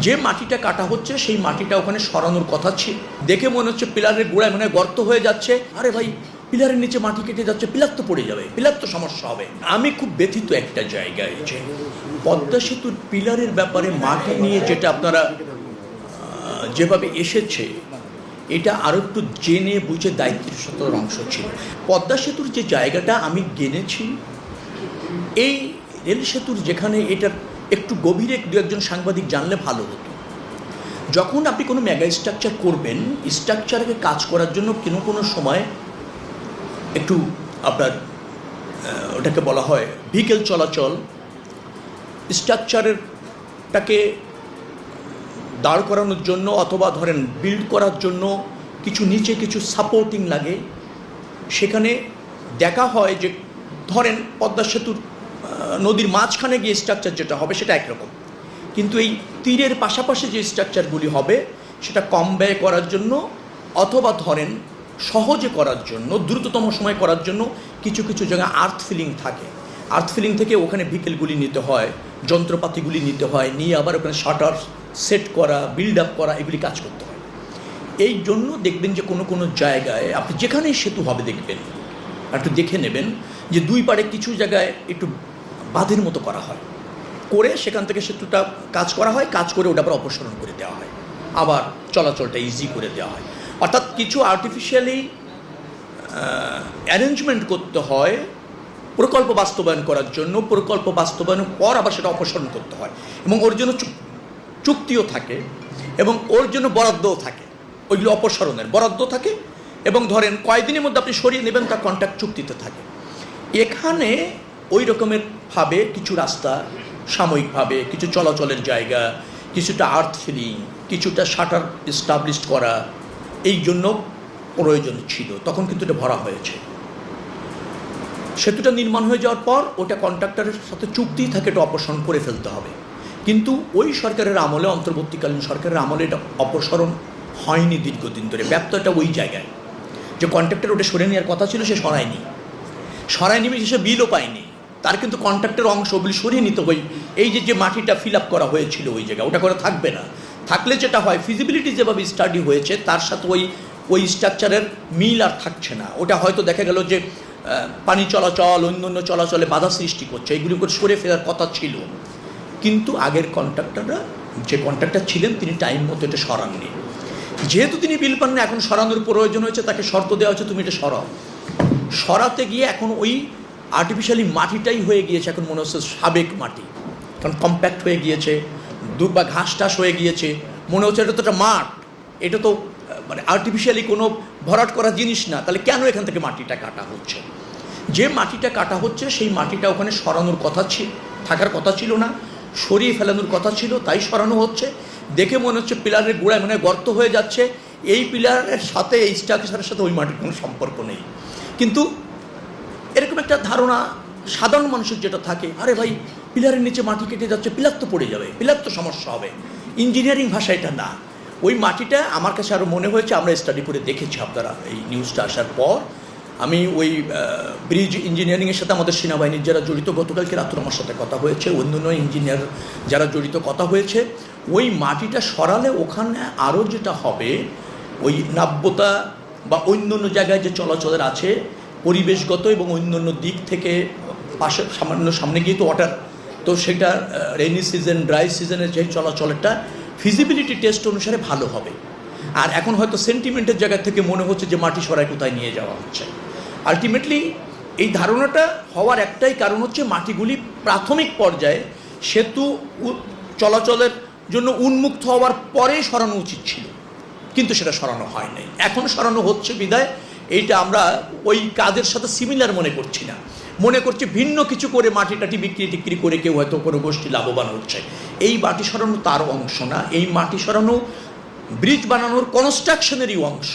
যে মাটিটা কাটা হচ্ছে সেই মাটিটা ওখানে সরানোর কথা ছিল। দেখে মনে হচ্ছে পিলারের গোড়ায় মনে হয় গর্ত হয়ে যাচ্ছে। আরে ভাই, পিলারের নিচে মাটি কেটে যাচ্ছে, পিলার তো পড়ে যাবে, পিলার তো সমস্যা হবে। আমি খুব ব্যথিত একটা জায়গায় যে পদ্মা সেতুর পিলারের ব্যাপারে মাটি নিয়ে যেটা আপনারা যেভাবে এসেছে, এটা আরও একটু জেনে বুঝে দায়িত্বের সাথে অংশ ছিল। পদ্মা সেতুর যে জায়গাটা আমি জেনেছি, এই রেল সেতুর যেখানে এটার একটু গভীরে দু একজন সাংবাদিক জানলে ভালো হতো। যখন আপনি কোনো মেগা স্ট্রাকচার করবেন, স্ট্রাকচারকে কাজ করার জন্য কোনো সময় একটু আপনার ওটাকে বলা হয় ভেহিকেল চলাচল, স্ট্রাকচারেরটাকে দাঁড় করানোর জন্য অথবা ধরেন বিল্ড করার জন্য কিছু নিচে কিছু সাপোর্টিং লাগে। সেখানে দেখা হয় যে ধরেন পদ্মা সেতুর নদীর মাঝখানে গিয়ে স্ট্রাকচার যেটা হবে সেটা একরকম, কিন্তু এই তীরের পাশাপাশি যে স্ট্রাকচারগুলি হবে সেটা কম ব্যয় করার জন্য অথবা ধরেন সহজে করার জন্য, দ্রুততম সময় করার জন্য কিছু কিছু জায়গায় আর্থ ফিলিং থাকে। আর্থ ফিলিং থেকে ওখানে ভেহিকেলগুলি নিতে হয়, যন্ত্রপাতিগুলি নিতে হয়, নিয়ে আবার ওখানে শাটার সেট করা, বিল্ড আপ করা, এগুলি কাজ করতে হয়। এই জন্য দেখবেন যে কোনো জায়গায় আপনি যেখানেই সেতু হবে দেখবেন, একটু দেখে নেবেন যে দুই পাড়ে কিছু জায়গায় একটু বাঁধের মতো করা হয়, করে সেখান থেকে সেতুটা কাজ করা হয়, কাজ করে ওটা আবার অপসারণ করে দেওয়া হয়, আবার চলাচলটা ইজি করে দেওয়া হয়। অর্থাৎ কিছু আর্টিফিশিয়ালি অ্যারেঞ্জমেন্ট করতে হয় প্রকল্প বাস্তবায়ন করার জন্য, প্রকল্প বাস্তবায়নের পর আবার সেটা অপসারণ করতে হয় এবং ওর জন্য চুক্তিও থাকে এবং ওর জন্য বরাদ্দও থাকে। ওইগুলো অপসারণের বরাদ্দ থাকে এবং ধরেন কয়েকদিনের মধ্যে আপনি সরিয়ে নেবেন, তার কন্ট্রাক্ট চুক্তিতে থাকে। এখানে ওই রকমের ভাবে কিছু রাস্তা সাময়িকভাবে, কিছু চলাচলের জায়গা, কিছুটা আর্থ ফিলিং, কিছুটা শাটার এস্টাবলিশ করা এই জন্য প্রয়োজন ছিল। তখন কিন্তু এটা ভরা হয়েছে। সেতুটা নির্মাণ হয়ে যাওয়ার পর ওটা কন্ট্রাক্টরের সাথে চুক্তি থাকে, এটা অপসারণ করে ফেলতে হবে। কিন্তু ওই সরকারের আমলে, অন্তর্বর্তীকালীন সরকারের আমলে এটা অপসারণ হয়নি দীর্ঘদিন ধরে। ব্যর্থটা ওই জায়গায় যে কন্ট্রাক্টর ওটা সরে নেওয়ার কথা ছিল, সে সরায়নি, সে বিলও পায়নি। তার কিন্তু কন্ট্রাক্টের অংশ ওগুলি সরিয়ে নিতে হয়। এই যে মাটিটা ফিল আপ করা হয়েছিল ওই জায়গায়, ওটা করে থাকবে না। থাকলে যেটা হয়, ফিজিবিলিটি যেভাবে স্টাডি হয়েছে তার সাথে ওই স্ট্রাকচারের মিল আর থাকছে না। ওটা হয়তো দেখা গেল যে পানি চলাচল, অন্য চলাচলে বাধা সৃষ্টি করছে, এইগুলি করে সরে ফেরার কথা ছিল। কিন্তু আগের কন্ট্রাক্টররা, যে কন্ট্রাক্টর ছিলেন, তিনি টাইম মতো এটা সরাননি। যেহেতু তিনি বিল পান না, এখন সরানোর প্রয়োজন হয়েছে, তাকে শর্ত দেওয়া হচ্ছে তুমি এটা সরাও। সরাতে গিয়ে এখন ওই আর্টিফিশিয়ালি মাটিটাই হয়ে গিয়েছে, এখন মনে হচ্ছে সাবেক মাটি, কারণ কম্প্যাক্ট হয়ে গিয়েছে, বা ঘাস টাস হয়ে গিয়েছে। মনে হচ্ছে এটা তো একটা মাঠ, এটা তো মানে আর্টিফিশিয়ালি কোনো ভরাট করা জিনিস না। তাহলে কেন এখান থেকে মাটিটা কাটা হচ্ছে? যে মাটিটা কাটা হচ্ছে সেই মাটিটা ওখানে সরানোর কথা থাকার কথা ছিল না, সরিয়ে ফেলানোর কথা ছিল, তাই সরানো হচ্ছে। দেখে মনে হচ্ছে পিলারের গোড়ায় মনে হয় গর্ত হয়ে যাচ্ছে। এই পিলারের সাথে, এই স্ট্রাকচারের সাথে ওই মাটির কোনো সম্পর্ক নেই। কিন্তু এরকম একটা ধারণা সাধারণ মানুষের যেটা থাকে, আরে ভাই, পিলারের নিচে মাটি কেটে যাচ্ছে, পিলার তো পড়ে যাবে, পিলার তো সমস্যা হবে। ইঞ্জিনিয়ারিং ভাষা এটা না। ওই মাটিটা আমার কাছে আরও মনে হয়েছে, আমরা স্টাডি করে দেখেছি আপনারা এই নিউজটা আসার পর। আমি ওই ব্রিজ ইঞ্জিনিয়ারিংয়ের সাথে আমাদের সেনাবাহিনীর যারা জড়িত, গতকালকে রাত্রে আমার সাথে কথা হয়েছে, অন্যান্য ইঞ্জিনিয়ার যারা জড়িত কথা হয়েছে। ওই মাটিটা সরালে ওখানে আরও যেটা হবে, ওই নাব্যতা বা অন্যান্য জায়গায় যে চলাচলের আছে পরিবেশগত এবং অন্যান্য দিক থেকে, পাশে সামনে গিয়ে তো ওয়াটার, তো সেটা রেইনি সিজন, ড্রাই সিজনের যে চলাচলটা ফিজিবিলিটি টেস্ট অনুসারে ভালো হবে। আর এখন হয়তো সেন্টিমেন্টের জায়গা থেকে মনে হচ্ছে যে মাটি সরাই কোথায় নিয়ে যাওয়া হচ্ছে। আলটিমেটলি এই ধারণাটা হওয়ার একটাই কারণ হচ্ছে, মাটিগুলি প্রাথমিক পর্যায়ে সেতু চলাচলের জন্য উন্মুক্ত হওয়ার পরেই সরানো উচিত ছিল, কিন্তু সেটা সরানো হয় নাই। এখন সরানো হচ্ছে বিদায় এইটা আমরা ওই কাজের সাথে সিমিলার মনে করছি না, মনে করছি ভিন্ন কিছু করে মাটি বিক্রি করে কেউ হয়তো কোনো গোষ্ঠী লাভবান হচ্ছে। এই মাটি সরানো তার অংশ না, এই মাটি সরানো ব্রিজ বানানোর কনস্ট্রাকশনেরই অংশ।